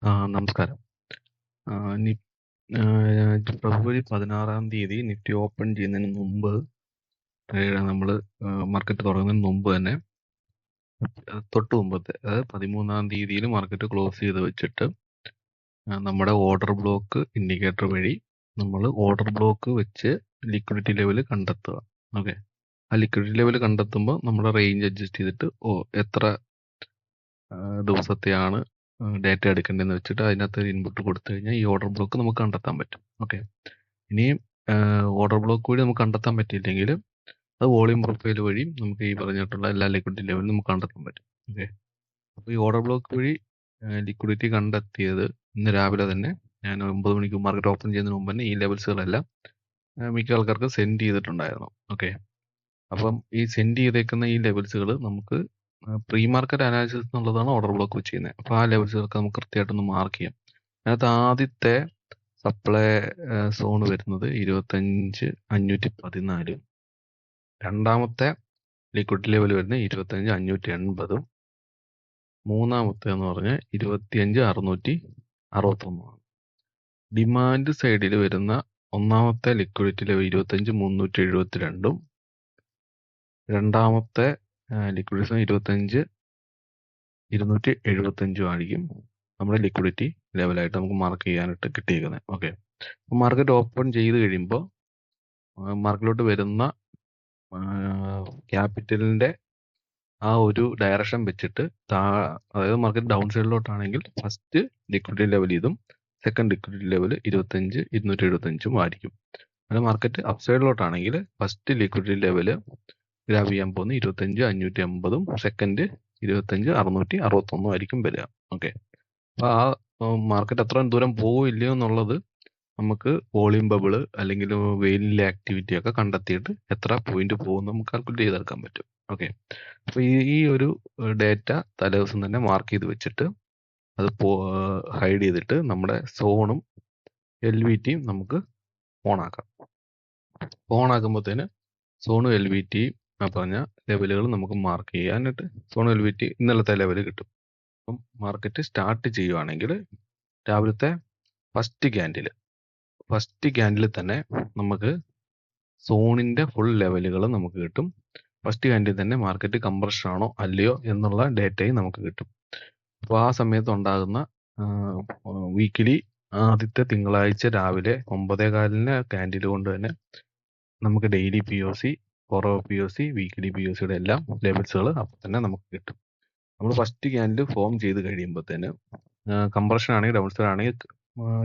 നമസ്കാരം. ആ, നി- ഫെബ്രുവരി 16 നിഫ്റ്റി ഓപ്പൺ ചെയ്യുന്നതിന് മുമ്പ് നമ്മൾ മാർക്കറ്റ് തുടങ്ങുന്നതിന് മുമ്പ് തന്നെ തൊട്ട് മുമ്പത്തെ അതായത് 13 മാർക്കറ്റ് ക്ലോസ് ചെയ്ത് വെച്ചിട്ട് നമ്മുടെ ഓർഡർ ബ്ലോക്ക് ഇൻഡിക്കേറ്റർ വഴി നമ്മൾ ഓർഡർ ബ്ലോക്ക് വെച്ച് ലിക്വിഡിറ്റി ലെവൽ കണ്ടെത്തുക. ഓക്കെ, ആ ലിക്വിഡിറ്റി ലെവൽ കണ്ടെത്തുമ്പോൾ നമ്മുടെ റേഞ്ച് അഡ്ജസ്റ്റ് ചെയ്തിട്ട് എത്ര ദിവസത്തെയാണ് ഡേറ്റ എടുക്കേണ്ടതെന്ന് വെച്ചിട്ട് അതിനകത്ത് ഇൻപുട്ട് കൊടുത്തു കഴിഞ്ഞാൽ ഈ ഓർഡർ ബ്ലോക്ക് നമുക്ക് കണ്ടെത്താൻ പറ്റും. ഓക്കെ, ഇനിയും ഓർഡർ ബ്ലോക്ക് വഴി നമുക്ക് കണ്ടെത്താൻ പറ്റിയില്ലെങ്കിൽ അത് വോളിയം പ്രൊഫൈൽ വഴി നമുക്ക് ഈ പറഞ്ഞിട്ടുള്ള എല്ലാ ലിക്വിഡിറ്റി ലെവലും നമുക്ക് കണ്ടെത്താൻ പറ്റും. ഓക്കെ, അപ്പോൾ ഈ ഓർഡർ ബ്ലോക്ക് വഴി ലിക്വിഡിറ്റി കണ്ടെത്തിയത് ഇന്ന് രാവിലെ തന്നെ ഞാൻ 9 മണിക്ക് മാർക്കറ്റ് ഓപ്പൺ ചെയ്യുന്നതിന് മുമ്പ് തന്നെ ഈ ലെവൽസുകളെല്ലാം മിക്ക ആൾക്കാർക്ക് സെൻഡ് ചെയ്തിട്ടുണ്ടായിരുന്നു. ഓക്കെ, അപ്പം ഈ സെൻഡ് ചെയ്തേക്കുന്ന ഈ ലെവൽസുകൾ നമുക്ക് പ്രീ മാർക്കറ്റ് അനാലിസിസ് എന്നുള്ളതാണ് ഓർഡർ ബ്ലോക്ക് വെച്ച് ചെയ്യുന്നത്. അപ്പോൾ ആ ലെവൽസുകളൊക്കെ നമുക്ക് കൃത്യമായിട്ടൊന്ന് മാർക്ക് ചെയ്യാം. അതിനകത്ത് ആദ്യത്തെ സപ്ലൈ സോൺ വരുന്നത് 25,514. രണ്ടാമത്തെ ലിക്വിഡ് ലെവൽ വരുന്നത് 25,580. മൂന്നാമത്തെ എന്ന് പറഞ്ഞാൽ 25,661. ഡിമാൻഡ് സൈഡിൽ വരുന്ന ഒന്നാമത്തെ ലിക്വിഡിറ്റി ലെവൽ 25,372. രണ്ടാമത്തെ ലിക്വിഡിറ്റി 25,275 ആയിരിക്കും നമ്മുടെ ലിക്വിഡിറ്റി ലെവലായിട്ട് നമുക്ക് മാർക്ക് ചെയ്യാനായിട്ട് കിട്ടിയിരിക്കുന്നത്. ഓക്കെ, മാർക്കറ്റ് ഓപ്പൺ ചെയ്ത് കഴിയുമ്പോൾ മാർക്കറ്റിലോട്ട് വരുന്ന ക്യാപിറ്റലിന്റെ ആ ഒരു ഡയറക്ഷൻ വെച്ചിട്ട് അതായത് മാർക്കറ്റ് ഡൗൺ സൈഡിലോട്ടാണെങ്കിൽ ഫസ്റ്റ് ലിക്വിഡിറ്റി ലെവൽ ഇതും സെക്കൻഡ് ലിക്വിഡിറ്റി ലെവൽ 25,275 ആയിരിക്കും. അങ്ങനെ മാർക്കറ്റ് അപ് സൈഡിലോട്ടാണെങ്കിൽ ഫസ്റ്റ് ലിക്വിഡിറ്റി ലെവല് ഗ്രാബ് ചെയ്യാൻ പോകുന്നത് 25,580, സെക്കൻഡ് 25,661 ആയിരിക്കും വരിക. ഓക്കെ, അപ്പൊ ആ മാർക്കറ്റ് എത്ര ദൂരം പോവില്ലയോ എന്നുള്ളത് നമുക്ക് വോളിയം ബബിള് അല്ലെങ്കിൽ വെയിലിലെ ആക്ടിവിറ്റി ഒക്കെ കണ്ടെത്തിയിട്ട് എത്ര പോയിന്റ് പോകും നമുക്ക് കാൽക്കുലേറ്റ് ചെയ്തെടുക്കാൻ പറ്റും. ഓക്കെ, അപ്പൊ ഈ ഒരു ഡേറ്റ തലേദിവസം തന്നെ മാർക്ക് ചെയ്ത് വെച്ചിട്ട് അത് ഹൈഡ് ചെയ്തിട്ട് നമ്മുടെ സോണും LVTയും നമുക്ക് ഓണാക്കാം. ഓണാക്കുമ്പോഴത്തേന് സോണും LVTയും പറഞ്ഞ ലെവലുകൾ നമുക്ക് മാർക്ക് ചെയ്യാനായിട്ട് സോണും LVT ഇന്നലത്തെ ലെവൽ കിട്ടും. അപ്പം മാർക്കറ്റ് സ്റ്റാർട്ട് ചെയ്യുവാണെങ്കിൽ രാവിലത്തെ ഫസ്റ്റ് ക്യാൻഡിൽ തന്നെ നമുക്ക് സോണിന്റെ ഫുൾ ലെവലുകൾ നമുക്ക് കിട്ടും. ഫസ്റ്റ് ക്യാൻഡിൽ തന്നെ മാർക്കറ്റ് കംപ്രഷൻ ആണോ അല്ലയോ എന്നുള്ള ഡേറ്റയും നമുക്ക് കിട്ടും. അപ്പോൾ ആ സമയത്ത് ഉണ്ടാകുന്ന വീക്കിലി ആദ്യത്തെ തിങ്കളാഴ്ച രാവിലെ 9:15 ക്യാൻഡിൽ കൊണ്ട് തന്നെ നമുക്ക് ഡെയിലി POC, ഫോറോ POC, വീക്കിലി POCയുടെ എല്ലാം ലെവൽസുകൾ അപ്പം തന്നെ നമുക്ക് കിട്ടും. നമ്മൾ ഫസ്റ്റ് ക്യാൻഡിൽ ഫോം ചെയ്ത് കഴിയുമ്പോഴത്തേന് കംപ്രഷൻ ആണെങ്കിൽ ഡൗൺ സൈഡ് ആണെങ്കിൽ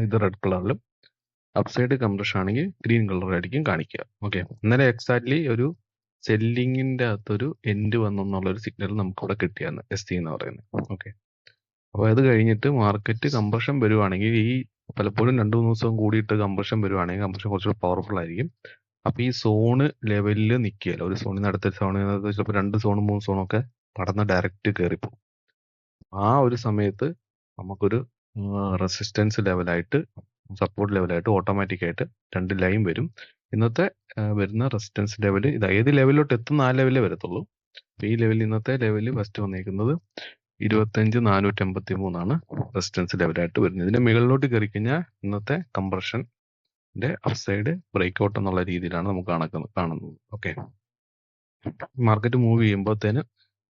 ഇത് റെഡ് കളറിലും അപ്സൈഡ് കംപ്രഷൻ ആണെങ്കിൽ ഗ്രീൻ കളറായിരിക്കും കാണിക്കുക. ഓക്കെ, ഇന്നലെ എക്സാക്ട്ലി ഒരു സെല്ലിങ്ങിന്റെ അകത്തൊരു എൻഡ് വന്നെന്നുള്ളൊരു സിഗ്നൽ നമുക്കിവിടെ കിട്ടിയാണ് SC എന്ന് പറയുന്നത്. ഓക്കെ, അപ്പോൾ അത് കഴിഞ്ഞിട്ട് മാർക്കറ്റ് കംപ്രഷൻ വരുവാണെങ്കിൽ ഈ പലപ്പോഴും 2-3 ദിവസം കൂടിയിട്ട് കംപ്രഷൻ വരുവാണെങ്കിൽ കംപ്രഷൻ കുറച്ചുകൂടി പവർഫുൾ ആയിരിക്കും. അപ്പൊ ഈ സോണ് ലെവലിൽ നിൽക്കുകയല്ല, ഒരു സോണിൽ നിന്ന് അടുത്ത സോണിൽ ചിലപ്പോൾ 2 സോണും 3 സോണും ഒക്കെ കടന്ന് ഡയറക്റ്റ് കയറിപ്പോകും. ആ ഒരു സമയത്ത് നമുക്കൊരു റെസിസ്റ്റൻസ് ലെവലായിട്ട് സപ്പോർട്ട് ലെവലായിട്ട് ഓട്ടോമാറ്റിക് ആയിട്ട് 2 ലൈൻ വരും. ഇന്നത്തെ വരുന്ന റെസിസ്റ്റൻസ് ലെവൽ ഇത് ഏത് ലെവലിലോട്ട് എത്തുന്ന ആ ലെവലേ വരത്തുള്ളൂ. ഈ ലെവലിൽ ഇന്നത്തെ ലെവലിൽ ഫസ്റ്റ് വന്നേക്കുന്നത് 25,483 റെസിസ്റ്റൻസ് ലെവലായിട്ട് വരുന്നത്. ഇതിന്റെ മുകളിലോട്ട് കയറി കഴിഞ്ഞാൽ ഇന്നത്തെ കംപ്രഷന്റെ അപ്സൈഡ് ബ്രേക്ക് ഔട്ട് എന്നുള്ള രീതിയിലാണ് നമുക്ക് കാണുന്നത്. ഓക്കെ, മാർക്കറ്റ് മൂവ് ചെയ്യുമ്പോഴത്തേന്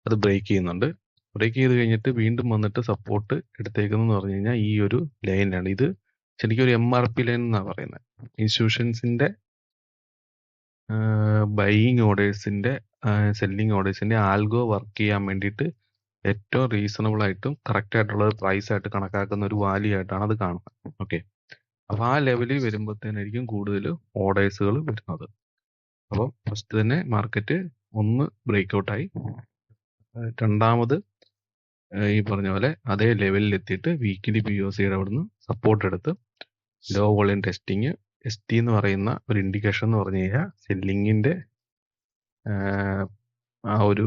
അത് ബ്രേക്ക് ചെയ്യുന്നുണ്ട്. ബ്രേക്ക് ചെയ്ത് കഴിഞ്ഞിട്ട് വീണ്ടും വന്നിട്ട് സപ്പോർട്ട് എടുത്തേക്കുന്നതെന്ന് പറഞ്ഞു കഴിഞ്ഞാൽ ഈ ഒരു ലൈനാണ്. ഇത് ശരിക്കും ഒരു MRP ലൈൻ എന്നാണ് പറയുന്നത്. ഇൻസ്റ്റിറ്റ്യൂഷൻസിന്റെ ബൈയിങ് ഓർഡേഴ്സിന്റെ സെല്ലിങ് ഓർഡേഴ്സിന്റെ ആൽഗോ വർക്ക് ചെയ്യാൻ വേണ്ടിയിട്ട് ഏറ്റവും റീസണബിൾ ആയിട്ടും കറക്റ്റ് ആയിട്ടുള്ള പ്രൈസ് ആയിട്ട് കണക്കാക്കുന്ന ഒരു വാല്യൂ ആയിട്ടാണ് അത് കാണുന്നത്. ഓക്കെ, അപ്പൊ ആ ലെവലിൽ വരുമ്പോഴത്തേനായിരിക്കും കൂടുതൽ ഓർഡേഴ്സുകൾ വരുന്നത്. അപ്പം ഫസ്റ്റ് തന്നെ മാർക്കറ്റ് ഒന്ന് ബ്രേക്ക് ഔട്ടായി, രണ്ടാമത് ഈ പറഞ്ഞ പോലെ അതേ ലെവലിൽ എത്തിയിട്ട് വീക്കിലി POCയുടെ അവിടുന്ന് സപ്പോർട്ട് എടുത്ത് ലോ വോളിയം ടെസ്റ്റിങ് ST എന്ന് പറയുന്ന ഒരു ഇൻഡിക്കേഷൻ എന്ന് പറഞ്ഞു കഴിഞ്ഞാൽ സെല്ലിങ്ങിന്റെ ആ ഒരു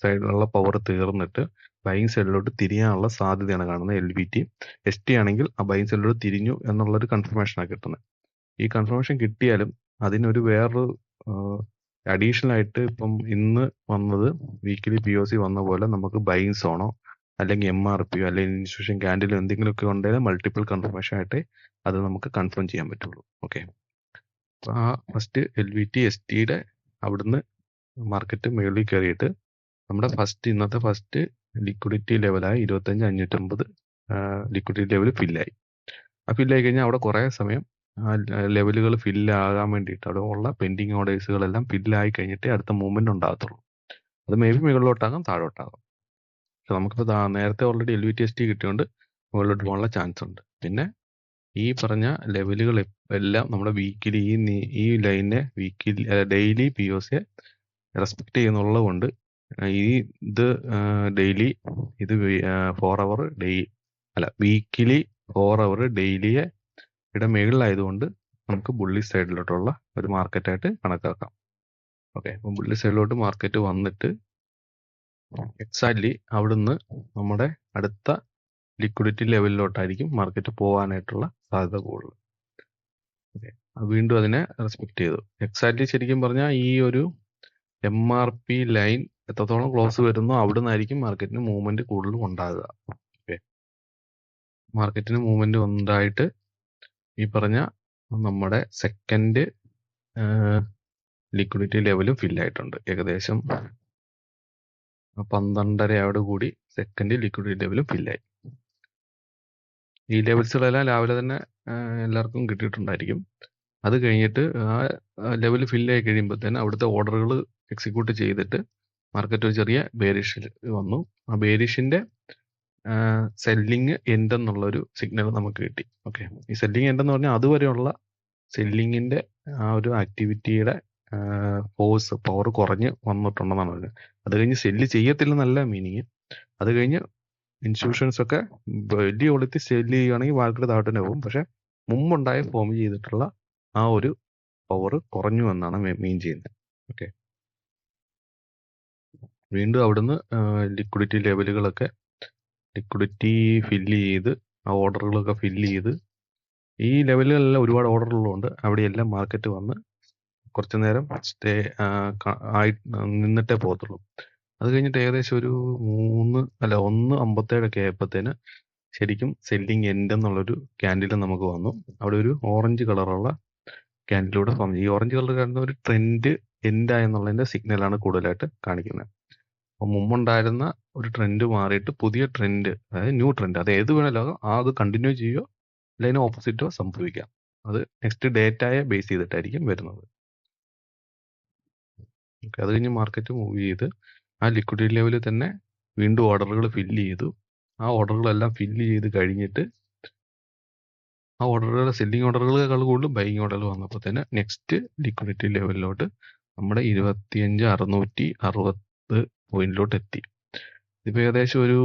സൈഡിലുള്ള പവർ തീർന്നിട്ട് ബൈങ് സൈഡിലോട്ട് തിരിയാനുള്ള സാധ്യതയാണ് കാണുന്നത്. LVT. ST ആണെങ്കിൽ ആ ബൈങ് സൈഡിലോട്ട് തിരിഞ്ഞു എന്നുള്ളൊരു കൺഫർമേഷനാണ് കിട്ടുന്നത്. ഈ കൺഫർമേഷൻ കിട്ടിയാലും അതിനൊരു വേറൊരു അഡീഷണൽ ആയിട്ട് ഇപ്പം ഇന്ന് വന്നത് വീക്കിലി POC വന്ന പോലെ നമുക്ക് ബൈങ് സോണോ അല്ലെങ്കിൽ MRP അല്ലെങ്കിൽ ഇൻസ്റ്റിറ്റ്യൂഷൻ ക്യാൻഡിലോ എന്തെങ്കിലുമൊക്കെ ഉണ്ടെങ്കിൽ മൾട്ടിപ്പിൾ കൺഫർമേഷൻ ആയിട്ട് അത് നമുക്ക് കൺഫേം ചെയ്യാൻ പറ്റുള്ളൂ. ഓക്കെ, അപ്പോൾ ആ ഫസ്റ്റ് LVT STയുടെ അവിടുന്ന് മാർക്കറ്റ് മുകളിൽ കയറിയിട്ട് നമ്മുടെ ഇന്നത്തെ ഫസ്റ്റ് ലിക്വിഡിറ്റി ലെവലായ 25,550 ലിക്വിഡിറ്റി ലെവൽ ഫില്ലായി. ആ ഫില്ലായി കഴിഞ്ഞാൽ അവിടെ കുറേ സമയം ആ ലെവലുകൾ ഫില്ലാകാൻ വേണ്ടിയിട്ട് അവിടെ ഉള്ള പെൻഡിങ് ഓർഡേഴ്സുകളെല്ലാം ഫില്ലായി കഴിഞ്ഞിട്ടേ അടുത്ത മൂവ്മെന്റ് ഉണ്ടാകത്തുള്ളൂ. അത് മേ ബി മുകളിലോട്ടാകാം, താഴോട്ടാകാം. പക്ഷെ നമുക്കിപ്പോൾ നേരത്തെ ഓൾറെഡി LVT ST കിട്ടിയോണ്ട് മുകളിലോട്ട് പോകാനുള്ള ചാൻസ് ഉണ്ട്. പിന്നെ ഈ പറഞ്ഞ ലെവലുകൾ എല്ലാം നമ്മുടെ വീക്കിലി ഈ ലൈനെ ഡെയിലി POCയെ റെസ്പെക്ട് ചെയ്യുന്നുള്ളത് കൊണ്ട് ഇത് ഡെയിലി ഇത് 4 അവർ വീക്കിലി 4 അവർ ഡെയിലിയെ മേളിലായതുകൊണ്ട് നമുക്ക് ബുള്ളി സൈഡിലോട്ടുള്ള ഒരു മാർക്കറ്റായിട്ട് കണക്കാക്കാം. ഓക്കെ, അപ്പം ബുള്ളി സൈഡിലോട്ട് മാർക്കറ്റ് വന്നിട്ട് എക്സാക്ട്ലി അവിടുന്ന് നമ്മുടെ അടുത്ത ലിക്വിഡിറ്റി ലെവലിലോട്ടായിരിക്കും മാർക്കറ്റ് പോകാനായിട്ടുള്ള സാധ്യത കൂടുതൽ. ഓക്കെ, വീണ്ടും അതിനെ റെസ്പെക്ട് ചെയ്തു. എക്സാക്ട്ലി ശരിക്കും പറഞ്ഞാൽ ഈ ഒരു MRP ലൈൻ എത്രത്തോളം ക്ലോസ് വരുന്നോ അവിടെ നിന്നായിരിക്കും മാർക്കറ്റിന് മൂവ്മെന്റ് കൂടുതലും ഉണ്ടാകുക. ഓക്കെ, മാർക്കറ്റിന് മൂവ്മെന്റ് ഉണ്ടായിട്ട് ഈ പറഞ്ഞ നമ്മുടെ സെക്കൻഡ് ലിക്വിഡിറ്റി ലെവലും ഫില്ലായിട്ടുണ്ട്. ഏകദേശം 12:30 കൂടി സെക്കൻഡ് ലിക്വിഡിറ്റി ലെവലും ഫില്ലായി. ഈ ലെവൽസുകളെല്ലാം രാവിലെ തന്നെ എല്ലാവർക്കും കിട്ടിയിട്ടുണ്ടായിരിക്കും. അത് കഴിഞ്ഞിട്ട് ആ ലെവൽ ഫില്ലായി കഴിയുമ്പോഴത്തേന് അവിടുത്തെ ഓർഡറുകൾ എക്സിക്യൂട്ട് ചെയ്തിട്ട് മാർക്കറ്റ് ഒരു ചെറിയ ബേരിഷിൽ വന്നു. ആ ബേരിഷിന്റെ സെല്ലിങ് എൻഡ് എന്നുള്ളൊരു സിഗ്നൽ നമുക്ക് കിട്ടി. ഓക്കെ, ഈ സെല്ലിങ് എൻഡ് എന്ന് പറഞ്ഞാൽ അതുവരെയുള്ള സെല്ലിങ്ങിന്റെ ആ ഒരു ആക്ടിവിറ്റിയുടെ പവർ കുറഞ്ഞ് വന്നിട്ടുണ്ടെന്നാണ് പറഞ്ഞത്. അത് കഴിഞ്ഞ് സെല്ല് ചെയ്യത്തില്ലെന്നല്ല മീനിങ്. അത് കഴിഞ്ഞ് ഇൻസ്റ്റിറ്റ്യൂഷൻസ് ഒക്കെ വലിയ ക്വാളിറ്റി സെല്ല് ചെയ്യുകയാണെങ്കിൽ മാർക്കറ്റ് താഴോട്ട് പോകും. പക്ഷെ മുമ്പുണ്ടായ ഫോം ചെയ്തിട്ടുള്ള ആ ഒരു പവർ കുറഞ്ഞു എന്നാണ് മീൻ ചെയ്യുന്നത്. ഓക്കെ, വീണ്ടും അവിടുന്ന് ലിക്വിഡിറ്റി ലെവലുകളൊക്കെ ലിക്വിഡിറ്റി ഫില്ല് ചെയ്ത് ആ ഓർഡറുകളൊക്കെ ഫില്ല് ചെയ്ത് ഈ ലെവലുകളിലെല്ലാം ഒരുപാട് ഓർഡറുകളുണ്ട്. അവിടെയെല്ലാം മാർക്കറ്റ് വന്ന് കുറച്ചു നേരം സ്റ്റേ നിന്നിട്ടേ പോകത്തുള്ളൂ. അത് കഴിഞ്ഞിട്ട് ഏകദേശം ഒരു 1:57 ആയപ്പോഴത്തേന് ശരിക്കും സെല്ലിങ് എൻഡ് എന്നുള്ളൊരു ക്യാൻഡിൽ നമുക്ക് വന്നു. അവിടെ ഒരു ഓറഞ്ച് കളറുള്ള ക്യാൻഡിലൂടെ ഫോം ചെയ്യും. ഈ ഓറഞ്ച് കളർ കാണുന്ന ഒരു ട്രെൻഡ് എൻഡ് ആയെന്നുള്ളതിന്റെ സിഗ്നലാണ് കൂടുതലായിട്ട് കാണിക്കുന്നത്. അപ്പം മുമ്പുണ്ടായിരുന്ന ഒരു ട്രെൻഡ് മാറിയിട്ട് പുതിയ ട്രെൻഡ്, അതായത് ന്യൂ ട്രെൻഡ്, അത് ഏത് വേണമല്ലോ അത് കണ്ടിന്യൂ ചെയ്യുകയോ അല്ലെങ്കിൽ ഓപ്പോസിറ്റോ സംഭവിക്കാം. അത് നെക്സ്റ്റ് ഡേറ്റയെ ബേസ് ചെയ്തിട്ടായിരിക്കും വരുന്നത്. ഓക്കെ, അത് കഴിഞ്ഞ് മാർക്കറ്റ് മൂവ് ചെയ്ത് ആ ലിക്വിഡിറ്റി ലെവലിൽ തന്നെ വീണ്ടും ഓർഡറുകൾ ഫില്ല് ചെയ്തു. ആ ഓർഡറുകളെല്ലാം ഫില്ല് ചെയ്ത് കഴിഞ്ഞിട്ട് ആ ഓർഡറുകൾ സെല്ലിങ് ഓർഡറുകളേക്കാൾ കൂടുതൽ ബൈങ് ഓർഡറുകൾ വന്നപ്പോൾ തന്നെ നെക്സ്റ്റ് ലിക്വിഡിറ്റി ലെവലിലോട്ട് നമ്മുടെ 25,660 പോയിന്റിലോട്ട് എത്തി. ഇതിപ്പോൾ ഏകദേശം ഒരു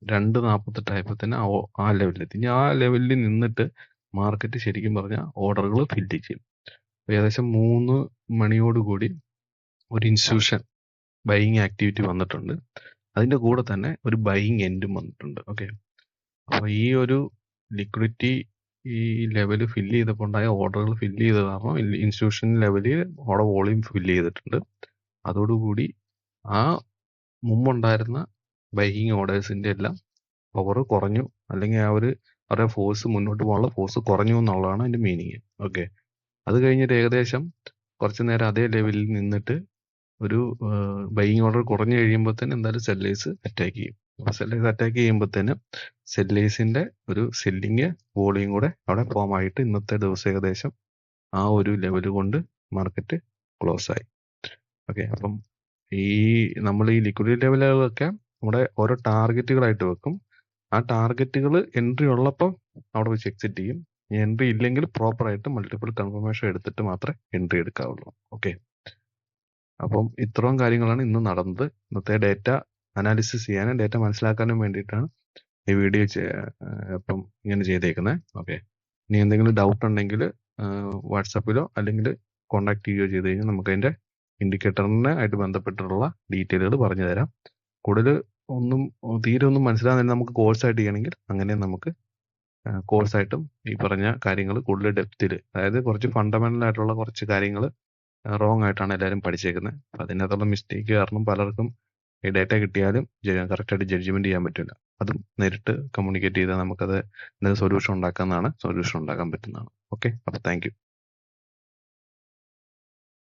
2:48 ആയപ്പോൾ തന്നെ ആ ലെവലിലെത്തി. ഇനി ആ ലെവലിൽ നിന്നിട്ട് മാർക്കറ്റ് ശരിക്കും പറഞ്ഞാൽ ഓർഡറുകൾ ഫില്ല് ചെയ്യും. ഏകദേശം 3 മണിയോടുകൂടി ഒരു ഇൻസ്റ്റിറ്റ്യൂഷൻ ബൈയിങ് ആക്ടിവിറ്റി വന്നിട്ടുണ്ട്. അതിൻ്റെ കൂടെ തന്നെ ഒരു ബൈയിങ് എൻഡും വന്നിട്ടുണ്ട്. ഓക്കെ, അപ്പോൾ ഈ ഒരു ലിക്വിഡിറ്റി ഈ ലെവല് ഫില്ല് ചെയ്തപ്പോൾ ഉണ്ടായ ഓർഡറുകൾ ഫില്ല് ചെയ്ത കാരണം ഇൻസ്റ്റിറ്റ്യൂഷൻ ലെവലിൽ അവിടെ വോളിയം ഫില്ല് ചെയ്തിട്ടുണ്ട്. അതോടുകൂടി ആ മുമ്പുണ്ടായിരുന്ന ബൈയിങ് ഓർഡേഴ്സിൻ്റെ എല്ലാം പവർ കുറഞ്ഞു, അല്ലെങ്കിൽ അവരുടെ ഫോഴ്സ് മുന്നോട്ട് പോകാനുള്ള ഫോഴ്സ് കുറഞ്ഞു എന്നുള്ളതാണ് അതിൻ്റെ മീനിങ്. ഓക്കെ, അത് കഴിഞ്ഞിട്ട് ഏകദേശം കുറച്ച് നേരം അതേ ലെവലിൽ നിന്നിട്ട് ഒരു ബൈയിങ് ഓർഡർ കുറഞ്ഞു കഴിയുമ്പോൾ തന്നെ എന്തായാലും സെല്ലേഴ്സ് അറ്റാക്ക് ചെയ്യും. അപ്പോൾ സെല്ലേഴ്സ് അറ്റാക്ക് ചെയ്യുമ്പോൾ തന്നെ സെല്ലേഴ്സിന്റെ ഒരു സെല്ലിങ് വോളിയം കൂടെ അവിടെ ഫോം ആയിട്ട് ഇന്നത്തെ ദിവസം ഏകദേശം ആ ഒരു ലെവൽ കൊണ്ട് മാർക്കറ്റ് ക്ലോസ് ആയി. ഓക്കെ, അപ്പം നമ്മൾ ഈ ലിക്വിഡിറ്റി ലെവലുകളൊക്കെ നമ്മുടെ ഓരോ ടാർഗറ്റുകളായിട്ട് വെക്കും. ആ ടാർഗറ്റുകൾ എൻട്രി ഉള്ളപ്പം അവിടെ വെച്ച് എക്സിറ്റ് ചെയ്യും. എൻട്രി ഇല്ലെങ്കിൽ പ്രോപ്പറായിട്ട് മൾട്ടിപ്പിൾ കൺഫർമേഷൻ എടുത്തിട്ട് മാത്രമേ എൻട്രി എടുക്കാവുള്ളൂ. ഓക്കെ, അപ്പം ഇത്രയും കാര്യങ്ങളാണ് ഇന്ന് നടന്നത്. ഇന്നത്തെ ഡേറ്റ അനാലിസിസ് ചെയ്യാനും ഡേറ്റ മനസ്സിലാക്കാനും വേണ്ടിയിട്ടാണ് ഈ വീഡിയോ ഇപ്പം ഇങ്ങനെ ചെയ്തേക്കുന്നത്. ഓക്കെ, ഇനി എന്തെങ്കിലും ഡൗട്ട് ഉണ്ടെങ്കിൽ വാട്സാപ്പിലോ അല്ലെങ്കിൽ കോൺടാക്ട് ചെയ്യുകയോ ചെയ്ത് കഴിഞ്ഞാൽ നമുക്ക് അതിൻ്റെ ഇൻഡിക്കേറ്ററിനെ ആയിട്ട് ബന്ധപ്പെട്ടിട്ടുള്ള ഡീറ്റെയിലുകൾ പറഞ്ഞു തരാം. കൂടുതൽ തീരെ ഒന്നും മനസ്സിലാകുന്നില്ല നമുക്ക് കോഴ്സായിട്ട് ചെയ്യണമെങ്കിൽ അങ്ങനെ നമുക്ക് കോഴ്സായിട്ടും ഈ പറഞ്ഞ കാര്യങ്ങൾ കൂടുതൽ ഡെപ്തിൽ, അതായത് കുറച്ച് ഫണ്ടമെന്റൽ ആയിട്ടുള്ള കുറച്ച് കാര്യങ്ങൾ റോങ് ആയിട്ടാണ് എല്ലാവരും പഠിച്ചേക്കുന്നത്. അപ്പം അതിനകത്തുള്ള മിസ്റ്റേക്ക് കാരണം പലർക്കും ഈ ഡേറ്റ കിട്ടിയാലും കറക്റ്റായിട്ട് ജഡ്ജ്മെന്റ് ചെയ്യാൻ പറ്റില്ല. അതും നേരിട്ട് കമ്മ്യൂണിക്കേറ്റ് ചെയ്താൽ നമുക്കത് എന്തെങ്കിലും സൊല്യൂഷൻ ഉണ്ടാക്കാവുന്നതാണ്, സൊല്യൂഷൻ ഉണ്ടാക്കാൻ പറ്റുന്നതാണ്. ഓക്കെ, അപ്പോൾ താങ്ക് യു.